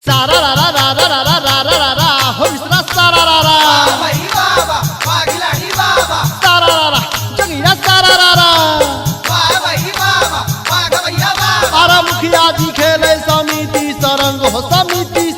सारा रा रा रा रा रा रा रा रा रा हो मिश्रा सारा रा रा भाई बाबा वागिलानी बाबा सारा रा रा जगिया सारा रा रा भाई बाबा वाग भैया बाबा अरे मुखिया जी खेले समिति सरंग हो समिति